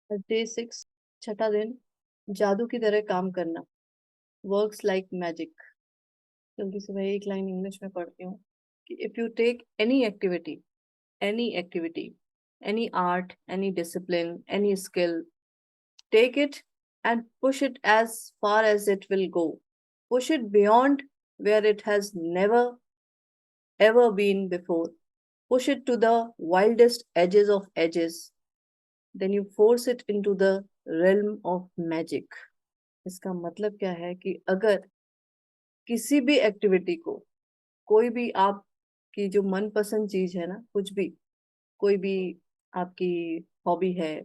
Day 6, छठा दिन, जादू की तरह काम करना, वर्क्स लाइक मैजिक। जल्दी से मैं एक लाइन इंग्लिश में पढ़ती हूँ कि if you take any activity, any art, any discipline, any skill, take it and push it as far as it will go. Push it beyond where it has never ever been before. Push it to the wildest edges of edges. Then you force it into the realm of magic. इसका मतलब क्या है कि अगर किसी भी activity को, कोई भी आपकी जो मनपसंद चीज है ना, कुछ भी, कोई भी आपकी हॉबी है,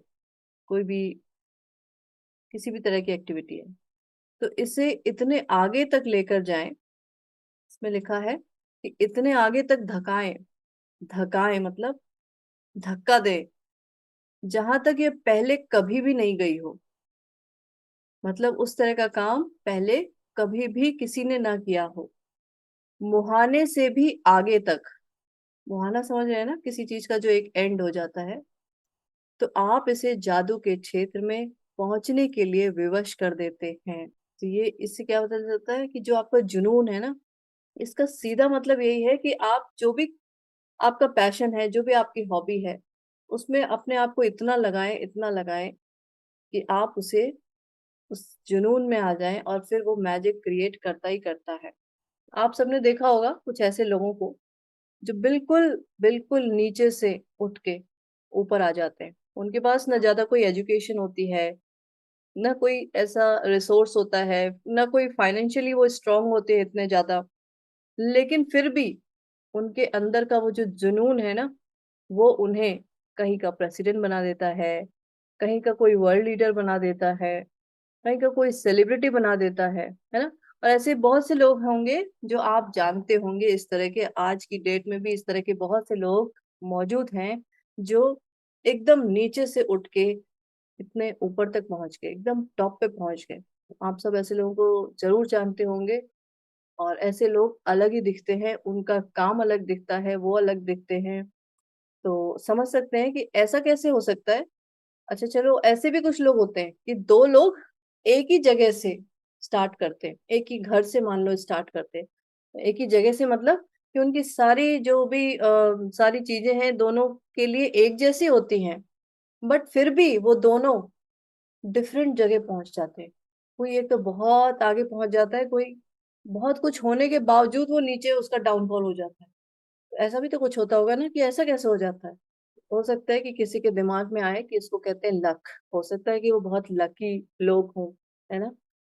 कोई भी किसी भी तरह की एक्टिविटी है, तो इसे इतने आगे तक लेकर जाएं। इसमें लिखा है कि इतने आगे तक धकाएं, धकाएं मतलब धक्का दे, जहां तक ये पहले कभी भी नहीं गई हो। मतलब उस तरह का काम पहले कभी भी किसी ने ना किया हो, मुहाने से भी आगे तक। मुहाना समझ रहे हैं ना, किसी चीज का जो एक एंड हो जाता है। तो आप इसे जादू के क्षेत्र में पहुंचने के लिए विवश कर देते हैं। तो ये इससे क्या पता चलता है कि जो आपका जुनून है ना, इसका सीधा मतलब यही है कि आप जो भी आपका पैशन है, जो भी आपकी हॉबी है, उसमें अपने आप को इतना लगाएं कि आप उसे उस जुनून में आ जाएं और फिर वो मैजिक क्रिएट करता ही करता है। आप सबने देखा होगा कुछ ऐसे लोगों को जो बिल्कुल बिल्कुल नीचे से उठ के ऊपर आ जाते हैं। उनके पास ना ज्यादा कोई एजुकेशन होती है, ना कोई ऐसा रिसोर्स होता है, ना कोई फाइनेंशियली वो स्ट्रांग होते हैं इतने ज्यादा, लेकिन फिर भी उनके अंदर का वो जो जुनून है ना, वो उन्हें कहीं का प्रेसिडेंट बना देता है, कहीं का कोई वर्ल्ड लीडर बना देता है, कहीं का कोई सेलिब्रिटी बना देता है ना। और ऐसे बहुत से लोग होंगे जो आप जानते होंगे, इस तरह के आज की डेट में भी इस तरह के बहुत से लोग मौजूद हैं जो एकदम नीचे से उठ के इतने ऊपर तक पहुंच गए, एकदम टॉप पे पहुंच गए। आप सब ऐसे लोगों को जरूर जानते होंगे। और ऐसे लोग अलग ही दिखते हैं, उनका काम अलग दिखता है, वो अलग दिखते हैं। तो समझ सकते हैं कि ऐसा कैसे हो सकता है। अच्छा चलो, ऐसे भी कुछ लोग होते हैं कि दो लोग एक ही जगह से स्टार्ट करते हैं, एक ही घर से मान लो स्टार्ट करते हैं। एक ही जगह से मतलब कि उनकी सारी जो भी सारी चीजें हैं दोनों के लिए एक जैसी होती हैं, बट फिर भी वो दोनों डिफरेंट जगह पहुंच जाते हैं। कोई एक तो बहुत आगे पहुंच जाता है, कोई बहुत कुछ होने के बावजूद वो नीचे उसका डाउनफॉल हो जाता है। तो ऐसा भी तो कुछ होता होगा ना, कि ऐसा कैसे हो जाता है। हो सकता है कि किसी के दिमाग में आए कि इसको कहते हैं लक। हो सकता है कि वो बहुत लकी लोग हों, है ना,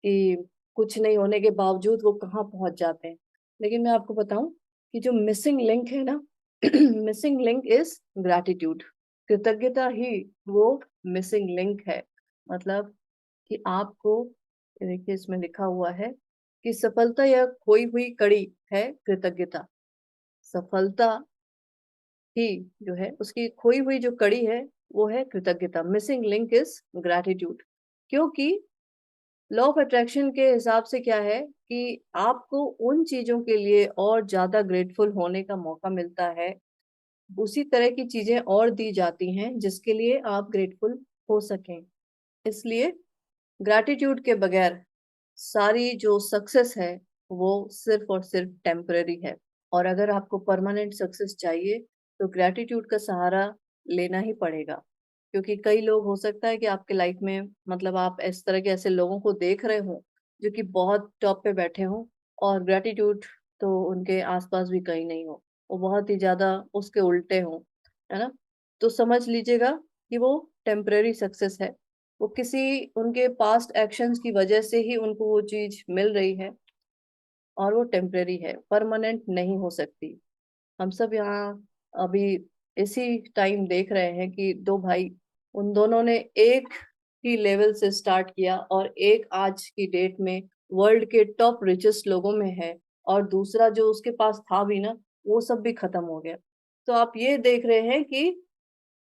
कि कुछ नहीं होने के बावजूद वो कहाँ पहुंच जाते हैं। लेकिन मैं आपको बताऊं कि जो मिसिंग लिंक है ना, मिसिंग लिंक इज ग्रैटिट्यूड। कृतज्ञता ही वो मिसिंग लिंक है। मतलब कि आपको, देखिए इसमें लिखा हुआ है कि सफलता या खोई हुई कड़ी है कृतज्ञता। सफलता ही जो है, उसकी खोई हुई जो कड़ी है वो है कृतज्ञता। Missing link is gratitude. क्योंकि लॉ ऑफ अट्रैक्शन के हिसाब से क्या है कि आपको उन चीजों के लिए और ज्यादा ग्रेटफुल होने का मौका मिलता है, उसी तरह की चीजें और दी जाती हैं जिसके लिए आप ग्रेटफुल हो सकें। इसलिए ग्रैटिट्यूड के बगैर सारी जो सक्सेस है वो सिर्फ और सिर्फ टेम्पररी है। और अगर आपको परमानेंट सक्सेस चाहिए तो ग्रैटिट्यूड का सहारा लेना ही पड़ेगा। क्योंकि कई लोग, हो सकता है कि आपके लाइफ में, मतलब आप इस तरह के ऐसे लोगों को देख रहे हो जो कि बहुत टॉप पे बैठे हों, और ग्रैटिट्यूड तो उनके आसपास भी कहीं नहीं हो, वो बहुत ही ज्यादा उसके उल्टे हों, है ना। तो समझ लीजिएगा कि वो टेम्पररी सक्सेस है। वो किसी उनके पास्ट एक्शंस की वजह से ही उनको वो चीज मिल रही है, और वो टेम्परेरी है, परमानेंट नहीं हो सकती। हम सब यहाँ अभी इसी टाइम देख रहे हैं कि दो भाई, उन दोनों ने एक ही लेवल से स्टार्ट किया और एक आज की डेट में वर्ल्ड के टॉप रिचेस्ट लोगों में है, और दूसरा जो उसके पास था भी ना, वो सब भी खत्म हो गया। तो आप ये देख रहे हैं कि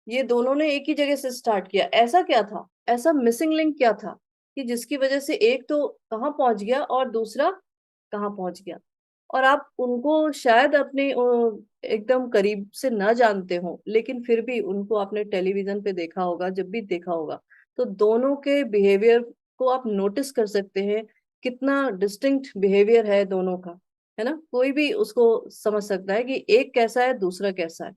ये दोनों ने एक ही जगह से स्टार्ट किया। ऐसा क्या था, ऐसा मिसिंग लिंक क्या था कि जिसकी वजह से एक तो कहाँ पहुंच गया और दूसरा कहाँ पहुंच गया। और आप उनको शायद अपने एकदम करीब से न जानते हो, लेकिन फिर भी उनको आपने टेलीविजन पे देखा होगा, जब भी देखा होगा, तो दोनों के बिहेवियर को आप नोटिस कर सकते हैं, कितना डिस्टिंक्ट बिहेवियर है दोनों का, है ना? कोई भी उसको समझ सकता है कि एक कैसा है, दूसरा कैसा है।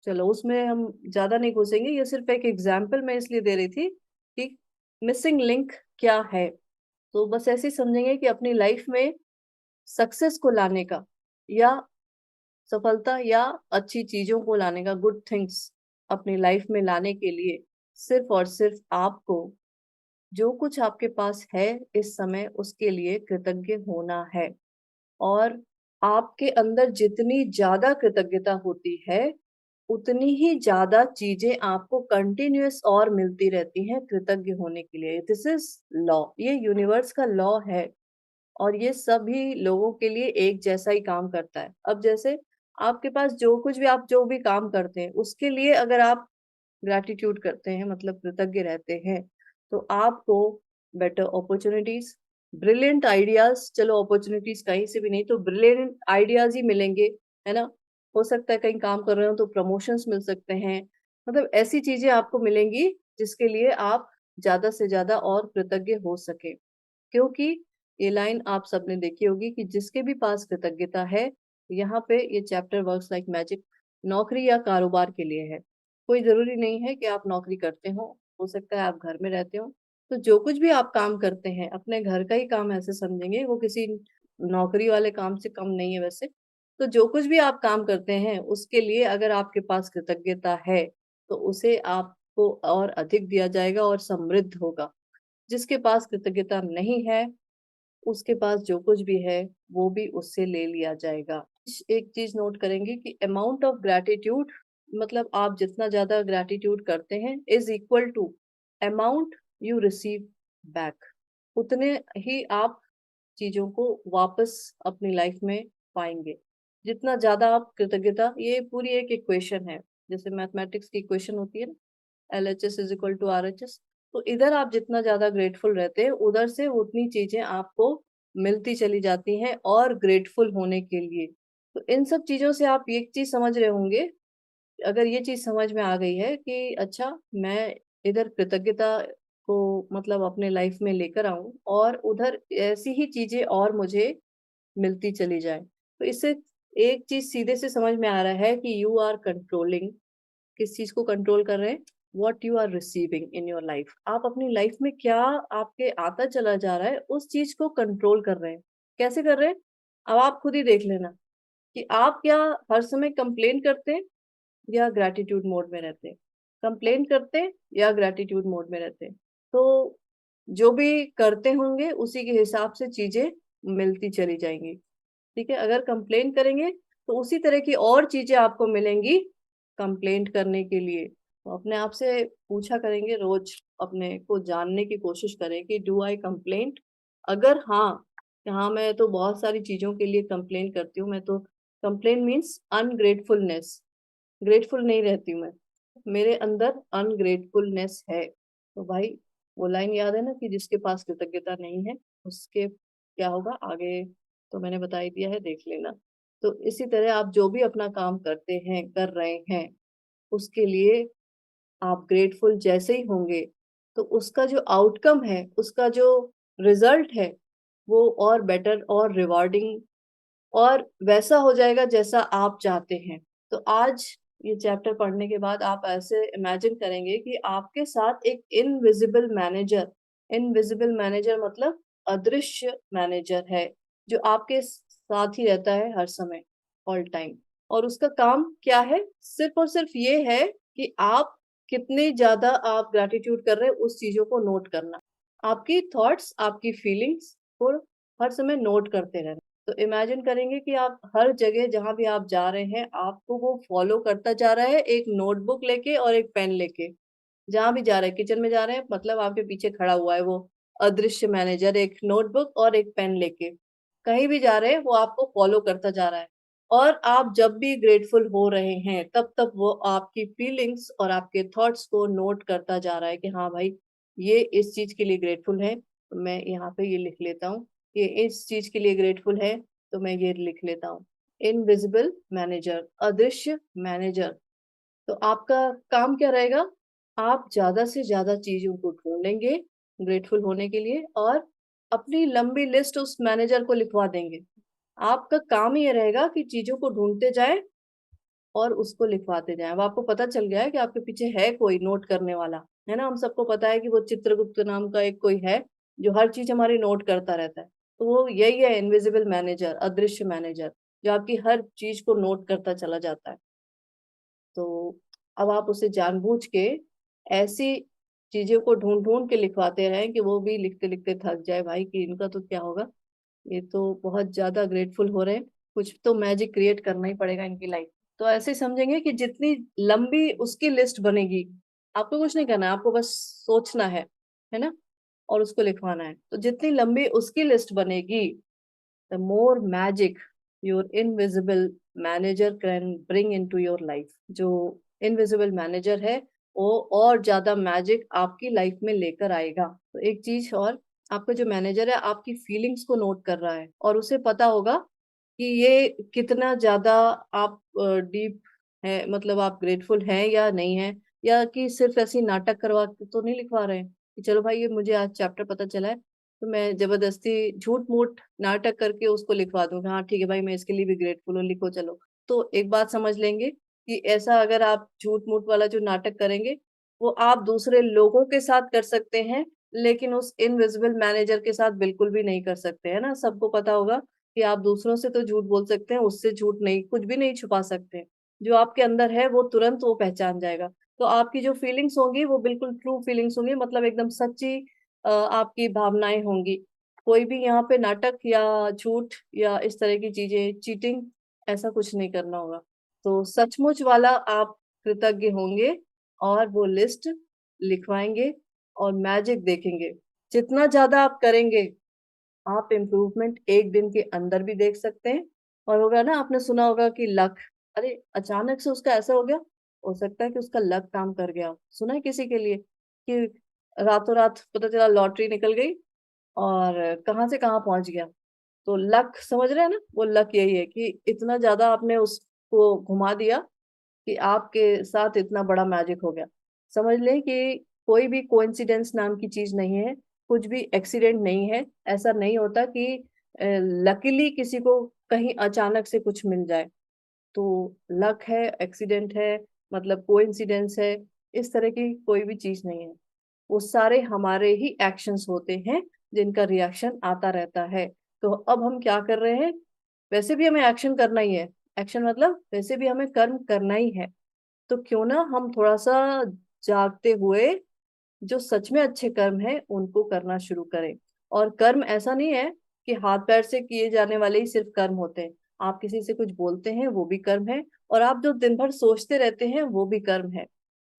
चलो उसमें हम ज्यादा नहीं घुसेंगे, ये सिर्फ एक एग्जाम्पल मैं इसलिए दे रही थी कि मिसिंग लिंक क्या है। तो बस ऐसे ही समझेंगे कि अपनी लाइफ में सक्सेस को लाने का, या सफलता या अच्छी चीजों को लाने का, गुड थिंग्स अपनी लाइफ में लाने के लिए सिर्फ और सिर्फ आपको जो कुछ आपके पास है इस समय उसके लिए कृतज्ञ होना है। और आपके अंदर जितनी ज्यादा कृतज्ञता होती है, उतनी ही ज्यादा चीजें आपको कंटिन्यूअस और मिलती रहती हैं कृतज्ञ होने के लिए। दिस इज लॉ, ये यूनिवर्स का लॉ है, और ये सभी लोगों के लिए एक जैसा ही काम करता है। अब जैसे आपके पास जो कुछ भी, आप जो भी काम करते हैं उसके लिए अगर आप ग्रैटिट्यूड करते हैं, मतलब कृतज्ञ रहते हैं, तो आपको बेटर अपॉर्चुनिटीज, ब्रिलियंट आइडियाज, चलो अपॉर्चुनिटीज कहीं से भी नहीं तो ब्रिलियंट आइडियाज ही मिलेंगे, है ना? हो सकता है कहीं काम कर रहे हो तो प्रमोशंस मिल सकते हैं, मतलब ऐसी चीजें आपको मिलेंगी जिसके लिए आप ज्यादा से ज्यादा और कृतज्ञ हो सके। क्योंकि ये लाइन आप सबने देखी होगी कि जिसके भी पास कृतज्ञता है, यहाँ पे ये चैप्टर वर्क्स लाइक मैजिक, नौकरी या कारोबार के लिए है। कोई जरूरी नहीं है कि आप नौकरी करते हो सकता है आप घर में रहते हो। तो जो कुछ भी आप काम करते हैं, अपने घर का ही काम ऐसे समझेंगे, वो किसी नौकरी वाले काम से कम नहीं है वैसे। तो जो कुछ भी आप काम करते हैं उसके लिए अगर आपके पास कृतज्ञता है, तो उसे आपको और अधिक दिया जाएगा और समृद्ध होगा। जिसके पास कृतज्ञता नहीं है, उसके पास जो कुछ भी है वो भी उससे ले लिया जाएगा। एक चीज नोट करेंगे कि अमाउंट ऑफ ग्रैटिट्यूड, मतलब आप जितना ज्यादा ग्रैटिट्यूड करते हैं, is equal to amount you receive back. उतने ही आप चीजों को वापस अपनी लाइफ में पाएंगे। जितना ज्यादा आप कृतज्ञता, ये पूरी एक इक्वेशन है, जैसे मैथमेटिक्स की इक्वेशन होती है ना, LHS is equal to RHS। तो इधर आप जितना ज्यादा ग्रेटफुल रहते हैं, उधर से उतनी चीजें आपको मिलती चली जाती हैं और ग्रेटफुल होने के लिए। तो इन सब चीजों से आप एक चीज समझ रहे होंगे, अगर ये चीज समझ में आ गई है कि अच्छा मैं इधर कृतज्ञता को मतलब अपने लाइफ में लेकर आऊं, और उधर ऐसी ही चीजें और मुझे मिलती चली जाए, तो इससे एक चीज सीधे से समझ में आ रहा है कि यू आर कंट्रोलिंग, किस चीज को कंट्रोल कर रहे हैं, what you are receiving in your life. आप अपनी लाइफ में क्या आपके आता चला जा रहा है उस चीज को कंट्रोल कर रहे हैं। कैसे कर रहे हैं? अब आप खुद ही देख लेना कि आप क्या हर समय कंप्लेन करते हैं या ग्रैटिट्यूड मोड में रहते हैं, कंप्लेन करते हैं या ग्रैटिट्यूड मोड में रहते हैं। तो जो भी करते होंगे उसी के हिसाब से चीजें मिलती चली जाएंगी। ठीक है, अगर कंप्लेन करेंगे तो उसी तरह की और चीजें आपको मिलेंगी कंप्लेंट करने के लिए। तो अपने आप से पूछा करेंगे, रोज अपने को जानने की कोशिश करें कि डू आई कंप्लेंट। अगर हाँ, कि हाँ मैं तो बहुत सारी चीजों के लिए कंप्लेन करती हूँ, मैं तो, कंप्लेन मीन्स अनग्रेटफुलनेस, ग्रेटफुल नहीं रहती हूँ मैं, मेरे अंदर अनग्रेटफुलनेस है, तो भाई वो लाइन याद है ना कि जिसके पास कृतज्ञता नहीं है उसके क्या होगा आगे, तो मैंने बता ही दिया है, देख लेना। तो इसी तरह आप जो भी अपना काम करते हैं, कर रहे हैं, उसके लिए आप ग्रेटफुल जैसे ही होंगे, तो उसका जो आउटकम है, उसका जो रिजल्ट है, वो और बेटर और रिवार्डिंग और वैसा हो जाएगा जैसा आप चाहते हैं। तो आज ये चैप्टर पढ़ने के बाद आप ऐसे इमेजिन करेंगे कि आपके साथ एक इनविजिबल मैनेजर, इनविजिबल मैनेजर मतलब अदृश्य मैनेजर है, जो आपके साथ ही रहता है हर समय, ऑल टाइम। और उसका काम क्या है? सिर्फ और सिर्फ ये है कि आप कितने ज्यादा आप ग्रैटिट्यूड कर रहे हैं उस चीजों को नोट करना, आपकी थॉट्स, आपकी फीलिंग्स को हर समय नोट करते रहना। तो इमेजिन करेंगे कि आप हर जगह जहां भी आप जा रहे हैं, आपको वो फॉलो करता जा रहा है, एक नोटबुक लेके और एक पेन लेके। जहां भी जा रहे हैं, किचन में जा रहे हैं, मतलब आपके पीछे खड़ा हुआ है वो अदृश्य मैनेजर, एक नोटबुक और एक पेन लेके। कहीं भी जा रहे हैं वो आपको फॉलो करता जा रहा है। और आप जब भी ग्रेटफुल हो रहे हैं, तब तब वो आपकी फीलिंग्स और आपके थॉट्स को नोट करता जा रहा है कि हाँ भाई, ये इस चीज के लिए ग्रेटफुल है, तो मैं यहाँ पे ये लिख लेता हूँ। ये इस चीज के लिए ग्रेटफुल है, तो मैं ये लिख लेता हूँ। इनविजिबल मैनेजर, अदृश्य मैनेजर। तो आपका काम क्या रहेगा? आप ज्यादा से ज्यादा चीजों को ढूंढेंगे ग्रेटफुल होने के लिए, और अपनी लंबी लिस्ट उस मैनेजर को लिखवा देंगे। आपका काम ही ये रहेगा कि चीजों को ढूंढते जाए और उसको लिखवाते जाएं। अब आपको पता चल गया है कि आपके पीछे है कोई नोट करने वाला, है ना। हम सबको पता है कि वो चित्रगुप्त नाम का एक कोई है जो हर चीज हमारी नोट करता रहता है। तो वो यही है, इनविजिबल मैनेजर, अदृश्य मैनेजर, जो आपकी हर चीज को नोट करता चला जाता है। तो अब आप उसे जानबूझ के ऐसी चीजों को ढूंढ ढूंढ के लिखवाते रहें कि वो भी लिखते लिखते थक जाए भाई, कि इनका तो क्या होगा, ये तो बहुत ज्यादा ग्रेटफुल हो रहे हैं, कुछ तो मैजिक क्रिएट करना ही पड़ेगा इनकी लाइफ। तो ऐसे समझेंगे कि जितनी लंबी उसकी लिस्ट बनेगी, आपको कुछ नहीं करना है, आपको बस सोचना है ना, और उसको लिखवाना है। तो जितनी लंबी उसकी लिस्ट बनेगी, the more magic your invisible manager can bring into your life. जो इनविजिबल मैनेजर है वो और ज्यादा मैजिक आपकी लाइफ में लेकर आएगा। तो एक चीज और, आपका जो मैनेजर है आपकी फीलिंग्स को नोट कर रहा है, और उसे पता होगा कि ये कितना ज्यादा आप डीप है, मतलब आप ग्रेटफुल हैं या नहीं है, या कि सिर्फ ऐसी नाटक करवा के तो नहीं लिखवा रहे हैं कि चलो भाई ये मुझे आज चैप्टर पता चला है तो मैं जबरदस्ती झूठ मूठ नाटक करके उसको लिखवा दूंगा, हाँ ठीक है भाई मैं इसके लिए भी ग्रेटफुल हूँ, लिखो चलो। तो एक बात समझ लेंगे कि ऐसा अगर आप झूठ मूठ वाला जो नाटक करेंगे, वो आप दूसरे लोगों के साथ कर सकते हैं, लेकिन उस इनविजिबल मैनेजर के साथ बिल्कुल भी नहीं कर सकते, है ना। सबको पता होगा कि आप दूसरों से तो झूठ बोल सकते हैं, उससे झूठ नहीं, कुछ भी नहीं छुपा सकते। जो आपके अंदर है वो तुरंत वो पहचान जाएगा। तो आपकी जो फीलिंग्स होंगी वो बिल्कुल ट्रू फीलिंग्स होंगी, मतलब एकदम सच्ची आपकी भावनाएं होंगी। कोई भी यहाँ पे नाटक या झूठ या इस तरह की चीजें, चीटिंग, ऐसा कुछ नहीं करना होगा। तो सचमुच वाला आप कृतज्ञ होंगे और वो लिस्ट लिखवाएंगे और मैजिक देखेंगे। जितना ज्यादा आप करेंगे, आप इम्प्रूवमेंट एक दिन के अंदर भी देख सकते हैं। और होगा ना, आपने सुना होगा कि लक, अरे अचानक से उसका ऐसा हो गया, हो सकता है कि उसका लक काम कर गया हो। सुना है किसी के लिए कि रातों रात पता चला लॉटरी निकल गई और कहाँ से कहाँ पहुंच गया। तो लक, समझ रहे हैं ना, वो लक यही है कि इतना ज्यादा आपने उसको घुमा दिया कि आपके साथ इतना बड़ा मैजिक हो गया। समझ लें कि कोई भी कोइंसिडेंस नाम की चीज नहीं है, कुछ भी एक्सीडेंट नहीं है। ऐसा नहीं होता कि लकीली किसी को कहीं अचानक से कुछ मिल जाए। तो लक है, एक्सीडेंट है, मतलब कोइंसिडेंस है, इस तरह की कोई भी चीज नहीं है। वो सारे हमारे ही एक्शंस होते हैं जिनका रिएक्शन आता रहता है। तो अब हम क्या कर रहे हैं, वैसे भी हमें एक्शन करना ही है, एक्शन मतलब वैसे भी हमें कर्म करना ही है। तो क्यों ना हम थोड़ा सा जागते हुए जो सच में अच्छे कर्म है उनको करना शुरू करें। और कर्म ऐसा नहीं है कि हाथ पैर से किए जाने वाले ही सिर्फ कर्म होते हैं। आप किसी से कुछ बोलते हैं वो भी कर्म है, और आप जो दिन भर सोचते रहते हैं वो भी कर्म है।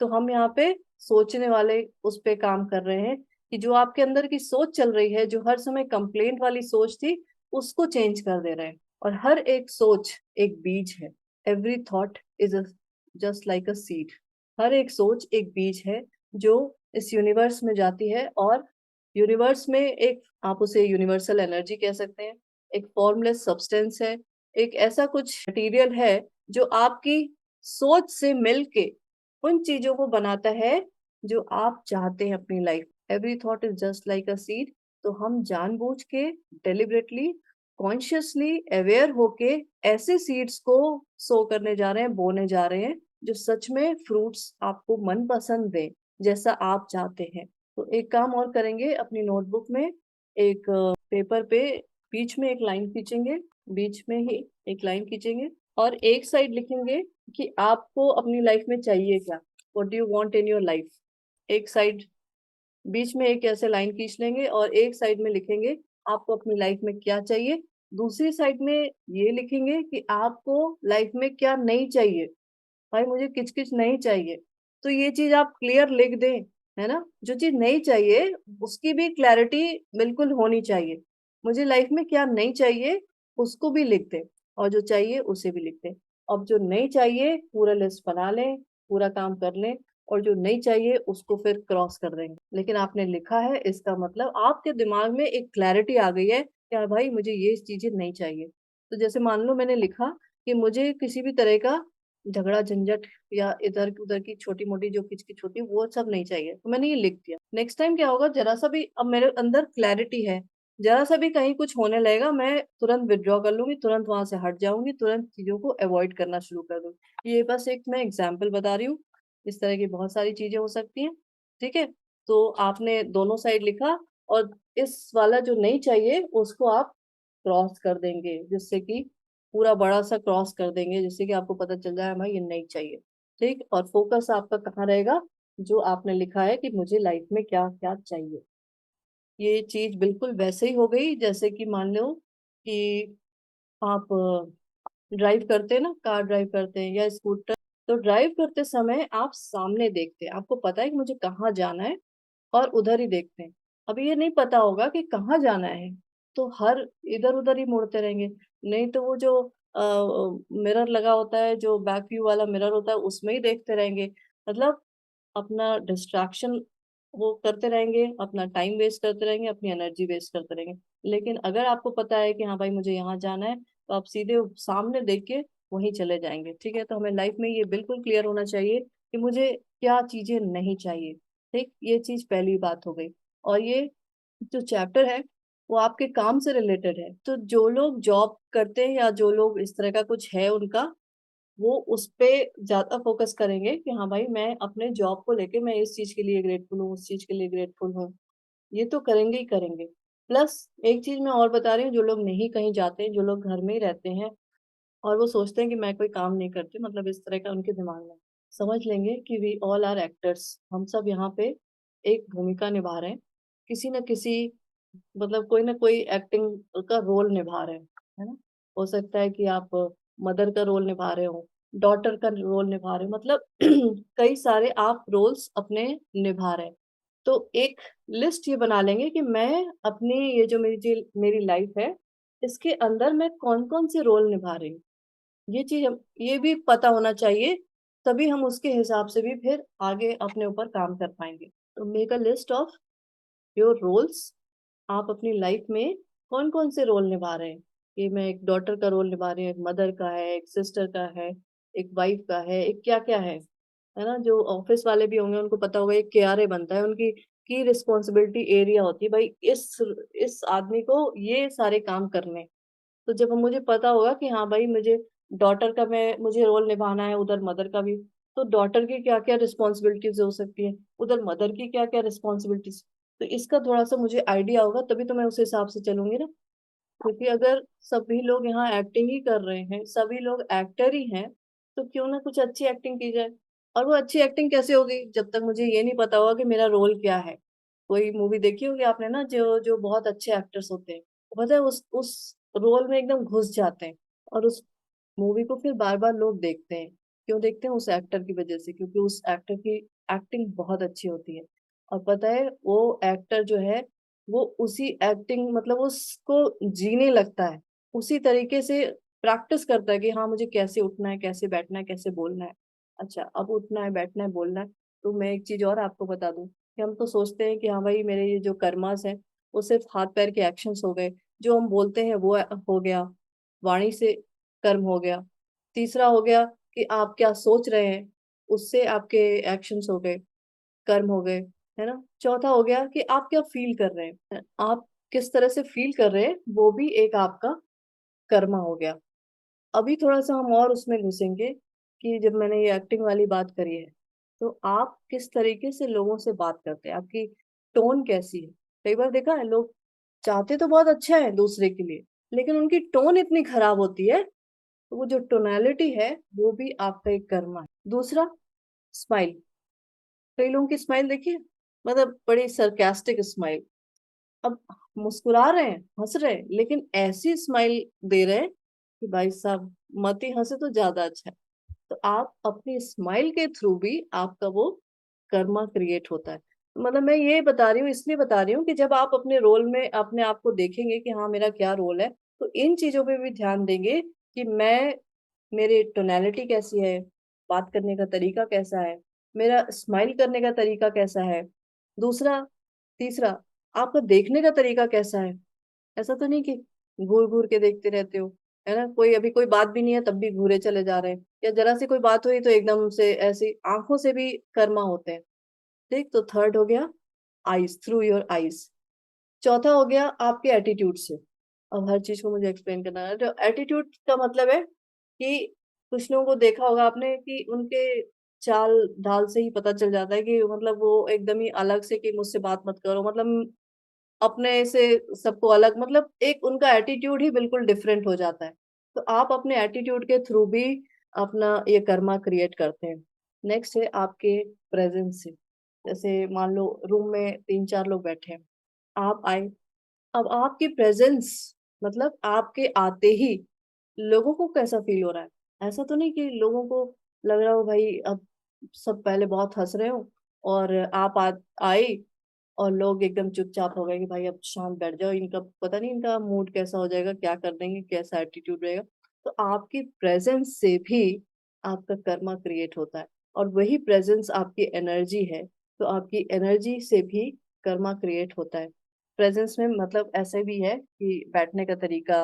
तो हम यहाँ पे सोचने वाले उस पे काम कर रहे हैं कि जो आपके अंदर की सोच चल रही है, जो हर समय कंप्लेंट वाली सोच थी, उसको चेंज कर दे रहे हैं। और हर एक सोच एक बीज है। Every thought is just like a seed. हर एक सोच एक बीज है जो इस यूनिवर्स में जाती है, और यूनिवर्स में एक, आप उसे यूनिवर्सल एनर्जी कह सकते हैं, एक फॉर्मलेस सब्सटेंस है, एक ऐसा कुछ मटेरियल है जो आपकी सोच से मिलके उन चीजों को बनाता है जो आप चाहते हैं अपनी life. Every thought is just like a seed. तो हम जानबूझ के, डेलिबरेटली, कॉन्शियसली अवेयर होके ऐसे सीड्स को सो करने जा रहे हैं, बोने जा रहे हैं, जो सच में फ्रूट्स आपको मन पसंद दें, जैसा आप चाहते हैं। तो एक काम और करेंगे, अपनी नोटबुक में एक पेपर पे बीच में एक लाइन खींचेंगे, बीच में ही एक लाइन खींचेंगे, और एक साइड लिखेंगे कि आपको अपनी लाइफ में चाहिए क्या, what do you want in your life. एक साइड, बीच में एक ऐसे लाइन खींच लेंगे और एक साइड में लिखेंगे आपको अपनी लाइफ में क्या चाहिए। दूसरी साइड में ये लिखेंगे कि आपको लाइफ में क्या नहीं चाहिए। भाई मुझे किचकिच नहीं चाहिए, तो ये चीज आप क्लियर लिख दें, है ना। जो चीज नहीं चाहिए उसकी भी क्लैरिटी बिल्कुल होनी चाहिए। मुझे लाइफ में क्या नहीं चाहिए उसको भी लिख दें, और जो चाहिए उसे भी लिख दें। अब जो नहीं चाहिए पूरा लिस्ट बना लें, पूरा काम कर लें, और जो नहीं चाहिए उसको फिर क्रॉस कर देंगे। लेकिन आपने लिखा है, इसका मतलब आपके दिमाग में एक क्लैरिटी आ गई है कि हाँ भाई मुझे ये चीजें नहीं चाहिए। तो जैसे मान लो मैंने लिखा कि मुझे किसी भी तरह का झगड़ा झंझट या इधर उधर की छोटी मोटी जो किचकिच होती है वो सब नहीं चाहिए। तो मैंने ये लिख दिया। नेक्स्ट टाइम क्या होगा, जरा सा भी अब मेरे अंदर क्लैरिटी है, जरा सा भी कहीं कुछ होने लगेगा, मैं तुरंत विड्रॉ कर लूंगी, तुरंत वहां से हट जाऊंगी, तुरंत चीजों को अवॉइड करना शुरू कर दूंगी। ये बस एक मैं एग्जाम्पल बता रही हूँ। इस तरह की बहुत सारी चीजें हो सकती हैं। ठीक है, तो आपने दोनों साइड लिखा, और इस वाला जो नहीं चाहिए उसको आप क्रॉस कर देंगे, जिससे कि पूरा बड़ा सा क्रॉस कर देंगे, जिससे कि आपको पता चल जाए भाई ये नहीं चाहिए। ठीक, और फोकस आपका कहाँ रहेगा, जो आपने लिखा है कि मुझे लाइफ में क्या क्या चाहिए। ये चीज बिल्कुल वैसे ही हो गई जैसे कि मान लो कि आप ड्राइव करते हैं ना, कार ड्राइव करते हैं या स्कूटर, तो ड्राइव करते समय आप सामने देखते हैं, आपको पता है कि मुझे कहाँ जाना है, और उधर ही देखते हैं। अभी ये नहीं पता होगा कि कहाँ जाना है, तो हर इधर उधर ही मुड़ते रहेंगे। नहीं तो वो जो मिरर लगा होता है, जो बैक व्यू वाला मिरर होता है, उसमें ही देखते रहेंगे। मतलब अपना डिस्ट्रैक्शन वो करते रहेंगे, अपना टाइम वेस्ट करते रहेंगे, अपनी एनर्जी वेस्ट करते रहेंगे। लेकिन अगर आपको पता है कि हाँ भाई मुझे यहाँ जाना है, तो आप सीधे सामने देख के वहीं चले जाएंगे। ठीक है, तो हमें लाइफ में ये बिल्कुल क्लियर होना चाहिए कि मुझे क्या चीजें नहीं चाहिए। ठीक, ये चीज पहली बात हो गई। और ये जो चैप्टर है वो आपके काम से रिलेटेड है, तो जो लोग जॉब करते हैं या जो लोग इस तरह का कुछ है उनका, वो उस पे ज्यादा फोकस करेंगे कि हाँ भाई मैं अपने जॉब को लेके मैं इस चीज के लिए ग्रेटफुल हूँ, उस चीज के लिए ग्रेटफुल हूँ। ये तो करेंगे ही करेंगे। प्लस एक चीज मैं और बता रही हूँ, जो लोग नहीं कहीं जाते हैं, जो लोग घर में ही रहते हैं और वो सोचते हैं कि मैं कोई काम नहीं करती, मतलब इस तरह का उनके दिमाग में, समझ लेंगे कि वी ऑल आर एक्टर्स। हम सब यहाँ पे एक भूमिका निभा रहे हैं, किसी न किसी, मतलब कोई ना कोई एक्टिंग का रोल निभा रहे हैं, है ना। हो सकता है कि आप मदर का रोल निभा रहे हो, डॉटर का रोल निभा रहे हो, मतलब कई सारे आप रोल्स अपने निभा रहे हैं। तो एक लिस्ट ये बना लेंगे कि मैं अपनी ये जो मेरी लाइफ है, इसके अंदर मैं कौन कौन से रोल निभा रही हूँ। ये चीज ये भी पता होना चाहिए, तभी हम उसके हिसाब से भी फिर आगे अपने ऊपर काम कर पाएंगे। तो make a list of your roles. आप अपनी लाइफ में कौन कौन से रोल निभा रहे हैं, कि मैं एक डॉटर का रोल निभा रही हूँ, एक मदर का है, एक सिस्टर का है, एक वाइफ का है, एक क्या क्या है ना। जो ऑफिस वाले भी होंगे उनको पता होगा एक केआरए बनता है, उनकी की रिस्पॉन्सिबिलिटी एरिया होती है भाई, इस आदमी को ये सारे काम करने। तो जब मुझे पता होगा कि हाँ भाई मुझे डॉटर का मैं मुझे रोल निभाना है, उधर मदर का भी, तो डॉटर की क्या क्या रिस्पॉन्सिबिलिटीज हो सकती है, उधर मदर की क्या क्या रिस्पॉन्सिबिलिटीज, तो इसका थोड़ा सा मुझे आइडिया होगा, तभी तो मैं उस हिसाब से चलूंगी ना। क्योंकि अगर सभी लोग यहाँ एक्टिंग ही कर रहे हैं, सभी लोग एक्टर ही हैं, तो क्यों ना कुछ अच्छी एक्टिंग की जाए। और वो अच्छी एक्टिंग कैसे होगी, जब तक मुझे ये नहीं पता होगा कि मेरा रोल क्या है। कोई मूवी देखी होगी आपने ना, जो जो बहुत अच्छे एक्टर्स होते हैं, वो पता है उस रोल में एकदम घुस जाते हैं, और उस मूवी को फिर बार बार लोग देखते हैं। क्यों देखते हैं, उस एक्टर की वजह से, क्योंकि उस एक्टर की एक्टिंग बहुत अच्छी होती है। और पता है वो एक्टर जो है, वो उसी एक्टिंग मतलब उसको जीने लगता है, उसी तरीके से प्रैक्टिस करता है कि हाँ मुझे कैसे उठना है, कैसे बैठना है, कैसे बोलना है। अच्छा, अब उठना है, बैठना है, बोलना है। तो मैं एक चीज और आपको बता दूं कि हम तो सोचते हैं कि हाँ भाई मेरे ये जो कर्मास है वो सिर्फ हाथ पैर के एक्शंस हो गए, जो हम बोलते हैं वो हो गया, वाणी से कर्म हो गया। तीसरा हो गया कि आप क्या सोच रहे हैं, उससे आपके एक्शंस हो गए, कर्म हो गए, है ना। चौथा हो गया कि आप क्या फील कर रहे हैं, आप किस तरह से फील कर रहे हैं, वो भी एक आपका कर्मा हो गया। अभी थोड़ा सा हम और उसमें घुसेंगे कि जब मैंने ये एक्टिंग वाली बात करी है, तो आप किस तरीके से लोगों से बात करते हैं, आपकी टोन कैसी है। कई बार देखा है लोग चाहते तो बहुत अच्छा है दूसरे के लिए, लेकिन उनकी टोन इतनी खराब होती है, तो वो जो टोनालिटी है वो भी आपका एक कर्मा है। दूसरा, स्माइल। कई लोगों की स्माइल देखिए, मतलब बड़ी सरकास्टिक स्माइल। अब मुस्कुरा रहे हैं, हंस रहे हैं, लेकिन ऐसी स्माइल दे रहे हैं कि भाई साहब मत ही हंसे तो ज्यादा अच्छा है। तो आप अपनी स्माइल के थ्रू भी आपका वो कर्मा क्रिएट होता है। मतलब मैं ये बता रही हूँ, इसलिए बता रही हूँ कि जब आप अपने रोल में अपने आप को देखेंगे कि हाँ मेरा क्या रोल है, तो इन चीजों पे भी ध्यान देंगे कि मैं, मेरी टोनालिटी कैसी है, बात करने का तरीका कैसा है, मेरा स्माइल करने का तरीका कैसा है। दूसरा, तीसरा, आपका देखने का तरीका कैसा है। ऐसा तो नहीं कि घूर घूर के देखते रहते हो, है ना, कोई अभी कोई बात भी नहीं है तब भी घूरे चले जा रहे हैं, या जरा सी कोई बात हुई तो एकदम से ऐसी आंखों से भी कर्मा होते हैं। ठीक, तो थर्ड हो गया आईज, थ्रू योर आईज। चौथा हो गया आपके एटीट्यूड से। अब हर चीज को मुझे एक्सप्लेन करना है, तो एटीट्यूड का मतलब है कि कुछ लोगों को देखा होगा आपने कि उनके चाल ढाल से ही पता चल जाता है कि मतलब वो एकदम ही अलग से, कि मुझसे बात मत करो, मतलब अपने से सबको अलग, मतलब एक उनका एटीट्यूड ही बिल्कुल डिफरेंट हो जाता है। तो आप अपने एटीट्यूड के थ्रू भी अपना ये कर्मा क्रिएट करते हैं। नेक्स्ट है आपके प्रेजेंस से। जैसे मान लो रूम में 3-4 लोग बैठे हैं, आप आए, अब आपकी प्रेजेंस, मतलब आपके आते ही लोगों को कैसा फील हो रहा है? ऐसा तो नहीं कि लोगों को लग रहा हो भाई अब सब पहले बहुत हंस रहे हो और आप आई और लोग एकदम चुपचाप हो गए कि भाई अब शांत बैठ जाओ, इनका पता नहीं इनका मूड कैसा हो जाएगा, क्या कर देंगे, कैसा एटीट्यूड रहेगा। तो आपकी प्रेजेंस से भी आपका कर्मा क्रिएट होता है, और वही प्रेजेंस आपकी एनर्जी है, तो आपकी एनर्जी से भी कर्मा क्रिएट होता है। प्रेजेंस में मतलब ऐसे भी है कि बैठने का तरीका,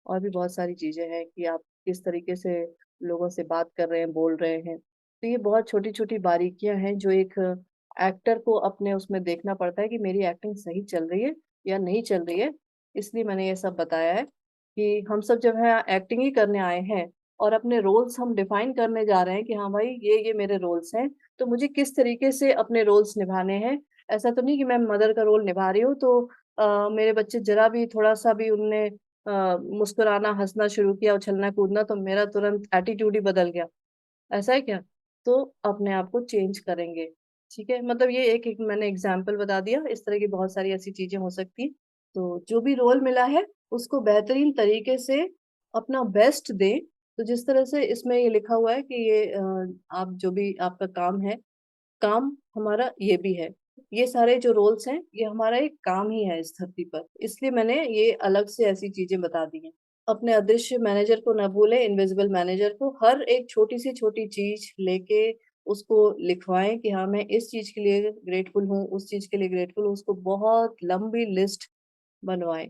और भी बहुत सारी चीजें हैं कि आप किस तरीके से लोगों से बात कर रहे हैं, बोल रहे हैं। तो ये बहुत छोटी छोटी बारीकियां हैं जो एक एक्टर को अपने उसमें देखना पड़ता है कि मेरी एक्टिंग सही चल रही है या नहीं चल रही है। इसलिए मैंने ये सब बताया है कि हम सब जब है एक्टिंग ही करने आए हैं और अपने रोल्स हम डिफाइन करने जा रहे हैं कि हाँ भाई ये मेरे रोल्स हैं, तो मुझे किस तरीके से अपने रोल्स निभाने हैं। ऐसा तो नहीं कि मैं मदर का रोल निभा रही हूँ तो मेरे बच्चे जरा भी थोड़ा सा भी उनने मुस्कुराना हंसना शुरू किया, उछलना कूदना, तो मेरा तुरंत एटीट्यूड ही बदल गया। ऐसा है क्या? तो अपने आप को चेंज करेंगे। ठीक है, मतलब ये एक एक मैंने एग्जाम्पल बता दिया, इस तरह की बहुत सारी ऐसी चीजें हो सकती हैं। तो जो भी रोल मिला है उसको बेहतरीन तरीके से अपना बेस्ट दें। तो जिस तरह से इसमें ये लिखा हुआ है कि ये आप जो भी आपका काम है, काम हमारा ये भी है, ये सारे जो रोल्स हैं ये हमारा एक काम ही है इस धरती पर, इसलिए मैंने ये अलग से ऐसी चीजें बता दी हैं। अपने अदृश्य मैनेजर को न भूलें, इनविजिबल मैनेजर को, हर एक छोटी सी छोटी चीज लेके उसको लिखवाएं कि हाँ मैं इस चीज के लिए ग्रेटफुल हूँ, उस चीज के लिए ग्रेटफुल हूँ, उसको बहुत लंबी लिस्ट बनवाएं।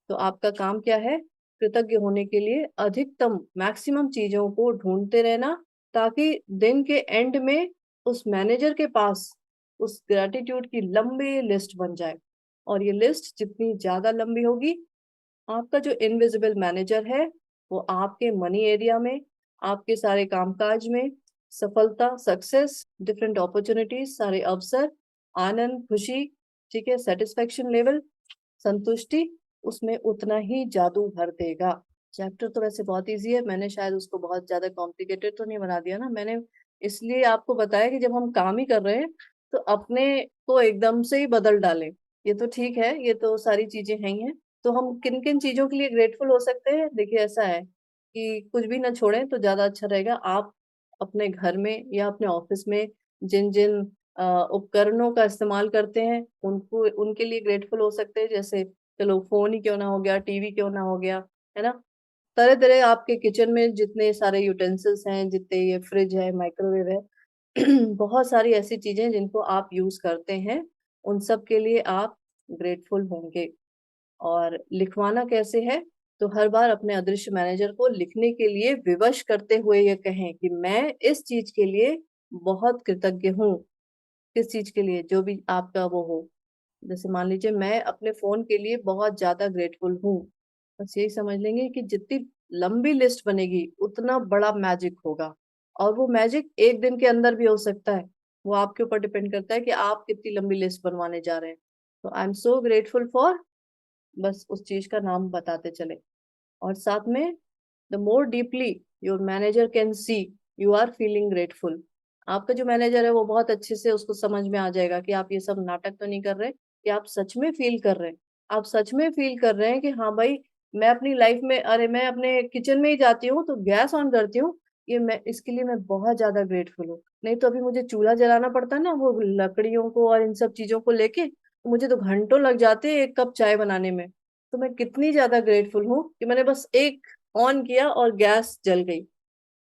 तो आपका काम क्या है? कृतज्ञ होने के लिए अधिकतम मैक्सिमम चीजों को ढूंढते रहना, ताकि दिन के एंड में उस मैनेजर के पास उस ग्रेटिट्यूड की लंबी लिस्ट बन जाए। और ये लिस्ट जितनी ज्यादा लंबी होगी, आपका जो इनविजिबल मैनेजर है वो आपके मनी एरिया में, आपके सारे कामकाज में सफलता, सक्सेस, डिफरेंट अपॉर्चुनिटीज, सारे अवसर, आनंद, खुशी, ठीक है, सेटिस्फेक्शन लेवल, संतुष्टि, उसमें उतना ही जादू भर देगा। चैप्टर तो वैसे बहुत इजी है, मैंने शायद उसको बहुत ज्यादा कॉम्प्लिकेटेड तो नहीं बना दिया ना मैंने, इसलिए आपको बताया कि जब हम काम ही कर रहे हैं तो अपने को एकदम से ही बदल डालें। ये तो ठीक है, ये तो सारी चीजें हैं ही हैं। तो हम किन किन चीजों के लिए ग्रेटफुल हो सकते हैं? देखिए ऐसा है कि कुछ भी ना छोड़ें तो ज्यादा अच्छा रहेगा। आप अपने घर में या अपने ऑफिस में जिन जिन उपकरणों का इस्तेमाल करते हैं उनको, उनके लिए ग्रेटफुल हो सकते हैं। जैसे चलो फोन ही क्यों ना हो गया, टीवी क्यों ना हो गया, है ना, तरह तरह आपके किचन में जितने सारे यूटेंसिल्स हैं, जितने ये फ्रिज है, माइक्रोवेव है, बहुत सारी ऐसी चीजें हैं जिनको आप यूज करते हैं, उन सब के लिए आप ग्रेटफुल होंगे। और लिखवाना कैसे है? तो हर बार अपने अदृश्य मैनेजर को लिखने के लिए विवश करते हुए ये कहें कि मैं इस चीज के लिए बहुत कृतज्ञ हूँ। किस चीज के लिए? जो भी आपका वो हो। जैसे मान लीजिए मैं अपने फोन के लिए बहुत ज्यादा ग्रेटफुल हूँ, बस यही समझ लेंगे कि जितनी लंबी लिस्ट बनेगी उतना बड़ा मैजिक होगा। और वो मैजिक एक दिन के अंदर भी हो सकता है, वो आपके ऊपर डिपेंड करता है कि आप कितनी लंबी लिस्ट बनवाने जा रहे हैं। तो I am so grateful for, बस उस चीज का नाम बताते चले। और साथ में the more deeply your manager can see you are feeling grateful, आपका जो मैनेजर है वो बहुत अच्छे से उसको समझ में आ जाएगा कि आप ये सब नाटक तो नहीं कर रहे, कि आप सच में फील कर रहे हैं। आप सच में फील कर रहे हैं कि हाँ भाई मैं अपनी लाइफ में, अरे मैं अपने किचन में ही जाती हूँ तो गैस ऑन करती हूँ, ये मैं इसके लिए मैं बहुत ज्यादा ग्रेटफुल हूँ। नहीं तो अभी मुझे चूल्हा जलाना पड़ता है ना वो लकड़ियों को और इन सब चीजों को लेके, तो मुझे तो घंटों लग जाते हैं एक कप चाय बनाने में। तो मैं कितनी ज्यादा ग्रेटफुल हूँ कि मैंने बस एक ऑन किया और गैस जल गई।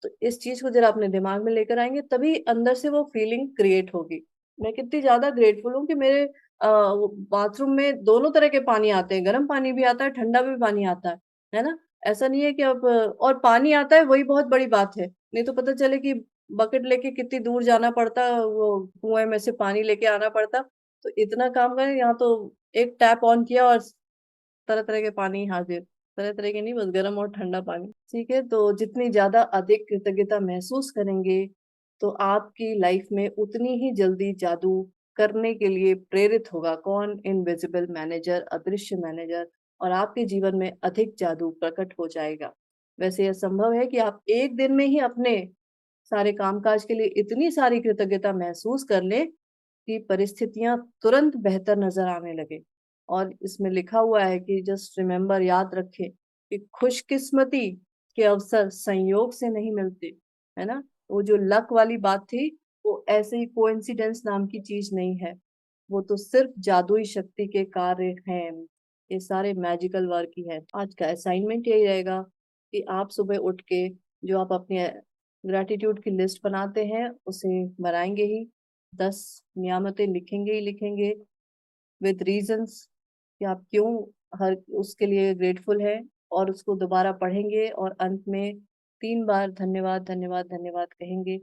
तो इस चीज को जरा अपने दिमाग में लेकर आएंगे तभी अंदर से वो फीलिंग क्रिएट होगी। मैं कितनी ज्यादा ग्रेटफुल हूँ कि मेरे बाथरूम में दोनों तरह के पानी आते हैं, गर्म पानी भी आता है, ठंडा भी पानी आता है ना। ऐसा नहीं है कि अब और पानी आता है वही बहुत बड़ी बात है, नहीं तो पता चले कि बकेट लेके कितनी दूर जाना पड़ता, वो कुएं में से पानी लेके आना पड़ता। तो इतना काम करें, यहाँ तो एक टैप ऑन किया और तरह तरह के पानी हाजिर, तरह तरह के नहीं, बस गर्म और ठंडा पानी। ठीक है, तो जितनी ज्यादा अधिक कृतज्ञता महसूस करेंगे तो आपकी लाइफ में उतनी ही जल्दी जादू करने के लिए प्रेरित होगा कौन? इनविजिबल मैनेजर, अदृश्य मैनेजर, और आपके जीवन में अधिक जादू प्रकट हो जाएगा। वैसे यह संभव है कि आप एक दिन में ही अपने सारे कामकाज के लिए इतनी सारी कृतज्ञता महसूस कर लें कि परिस्थितियां तुरंत बेहतर नजर आने लगे। और इसमें लिखा हुआ है कि जस्ट रिमेम्बर, याद रखें कि खुशकिस्मती के अवसर संयोग से नहीं मिलते, है ना। वो जो लक वाली बात थी, वो ऐसे ही कोइंसिडेंस नाम की चीज नहीं है, वो तो सिर्फ जादुई शक्ति के कार्य हैं। ये सारे मैजिकल वर्क ही है। आज का असाइनमेंट यही रहेगा कि आप सुबह उठ के जो आप अपनी ग्रैटिट्यूड की लिस्ट बनाते हैं उसे बनाएंगे ही, 10 नियामतें लिखेंगे ही लिखेंगे, विद रीजंस कि आप क्यों हर उसके लिए ग्रेटफुल है, और उसको दोबारा पढ़ेंगे और अंत में 3 बार धन्यवाद धन्यवाद धन्यवाद कहेंगे,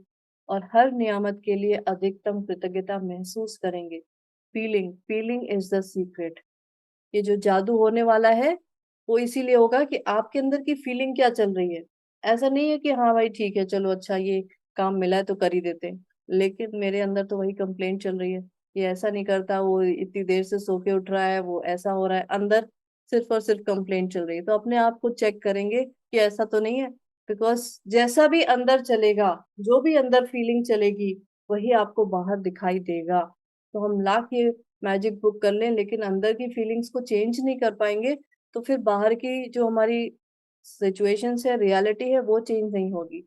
और हर नियामत के लिए अधिकतम कृतज्ञता महसूस करेंगे। Feeling, feeling is the secret. ये जो जादू होने वाला है वो इसीलिए होगा कि आपके अंदर की फीलिंग क्या चल रही है। ऐसा नहीं है कि हाँ भाई ठीक है चलो अच्छा ये काम मिला है तो कर ही देते हैं, लेकिन मेरे अंदर तो वही कंप्लेंट चल रही है, ये ऐसा नहीं करता, वो इतनी देर से सो के उठ रहा है, वो ऐसा हो रहा है, अंदर सिर्फ और सिर्फ कंप्लेंट चल रही है। तो अपने आप को चेक करेंगे कि ऐसा तो नहीं है, बिकॉज जैसा भी अंदर चलेगा, जो भी अंदर फीलिंग चलेगी वही आपको बाहर दिखाई देगा। तो हम लाख ये मैजिक बुक कर लें लेकिन अंदर की फीलिंग्स को चेंज नहीं कर पाएंगे, तो फिर बाहर की जो हमारी सिचुएशंस है, रियलिटी है, वो चेंज नहीं होगी।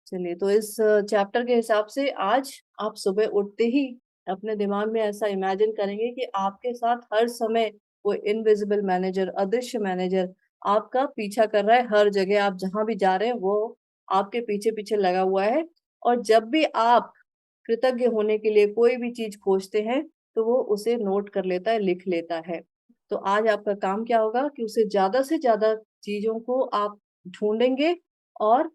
चलिए, तो इस चैप्टर के हिसाब से आज आप सुबह उठते ही अपने दिमाग में ऐसा इमेजिन करेंगे कि आपके साथ हर समय वो इनविजिबल मैनेजर, अदृश्य मैनेजर आपका पीछा कर रहा है, हर जगह आप जहां भी जा रहे हैं वो आपके पीछे पीछे लगा हुआ है। और जब भी आप कृतज्ञ होने के लिए कोई भी चीज खोजते हैं तो वो उसे नोट कर लेता है, लिख लेता है। तो आज आपका काम क्या होगा कि उसे ज्यादा से ज्यादा चीजों को आप ढूंढेंगे और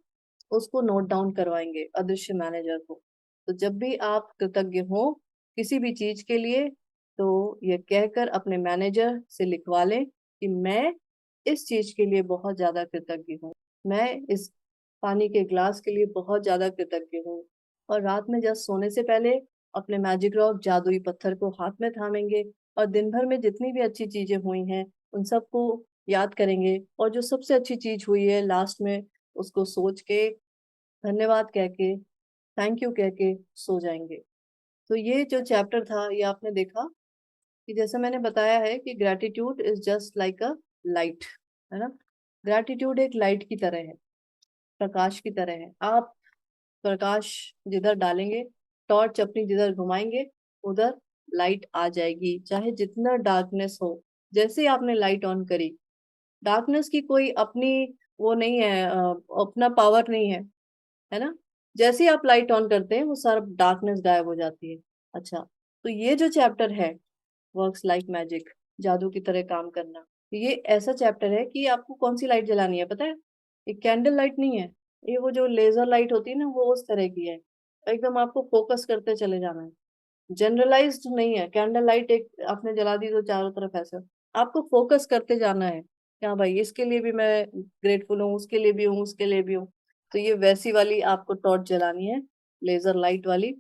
उसको नोट डाउन करवाएंगे अदृश्य मैनेजर को। तो जब भी आप कृतज्ञ हो किसी भी चीज के लिए, तो ये कहकर अपने मैनेजर से लिखवा लें कि मैं इस चीज के लिए बहुत ज्यादा कृतज्ञ हूँ, मैं इस पानी के ग्लास के लिए बहुत ज्यादा कृतज्ञ हूँ। और रात में जब सोने से पहले अपने मैजिक रॉक, जादुई पत्थर को हाथ में थामेंगे और दिन भर में जितनी भी अच्छी चीजें हुई हैं उन सबको याद करेंगे, और जो सबसे अच्छी चीज हुई है लास्ट में उसको सोच के धन्यवाद कह के, थैंक यू कह के सो जाएंगे। तो ये जो चैप्टर था ये आपने देखा कि जैसे मैंने बताया है कि gratitude is just like a light, है ना। ग्रैटिट्यूड एक लाइट की तरह है, प्रकाश की तरह है। आप प्रकाश जिधर डालेंगे, टॉर्च अपनी जिधर घुमाएंगे, उधर लाइट आ जाएगी, चाहे जितना डार्कनेस हो। जैसे ही आपने लाइट ऑन करी, डार्कनेस की कोई अपनी वो नहीं है, अपना पावर नहीं है ना। जैसे ही आप लाइट ऑन करते हैं वो सारा डार्कनेस गायब हो जाती है। अच्छा, तो ये जो चैप्टर है वर्क्स लाइक मैजिक, जादू की तरह काम करना, ये ऐसा चैप्टर है कि आपको कौन सी लाइट जलानी है पता है। ये कैंडल लाइट नहीं है, ये वो जो लेजर लाइट होती है ना वो उस तरह की है। एकदम आपको फोकस करते चले जाना है, जनरलाइज्ड नहीं है। कैंडल लाइट एक आपने जला दी तो चारों तरफ ऐसे, आपको फोकस करते जाना है कि हाँ भाई इसके लिए भी मैं ग्रेटफुल हूँ, उसके लिए भी हूँ, उसके लिए भी हूँ। तो ये वैसी वाली आपको टॉर्च जलानी है, लेजर लाइट वाली,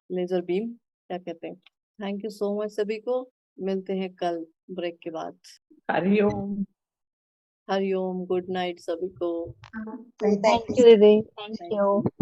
लेजर बीम क्या कहते हैं। थैंक यू सो मच सभी को, मिलते हैं कल ब्रेक के बाद। हरिओम। हरिओम, गुड नाइट सभी को। थैंक थैंक यू दीदी, थैंक थैंक यू।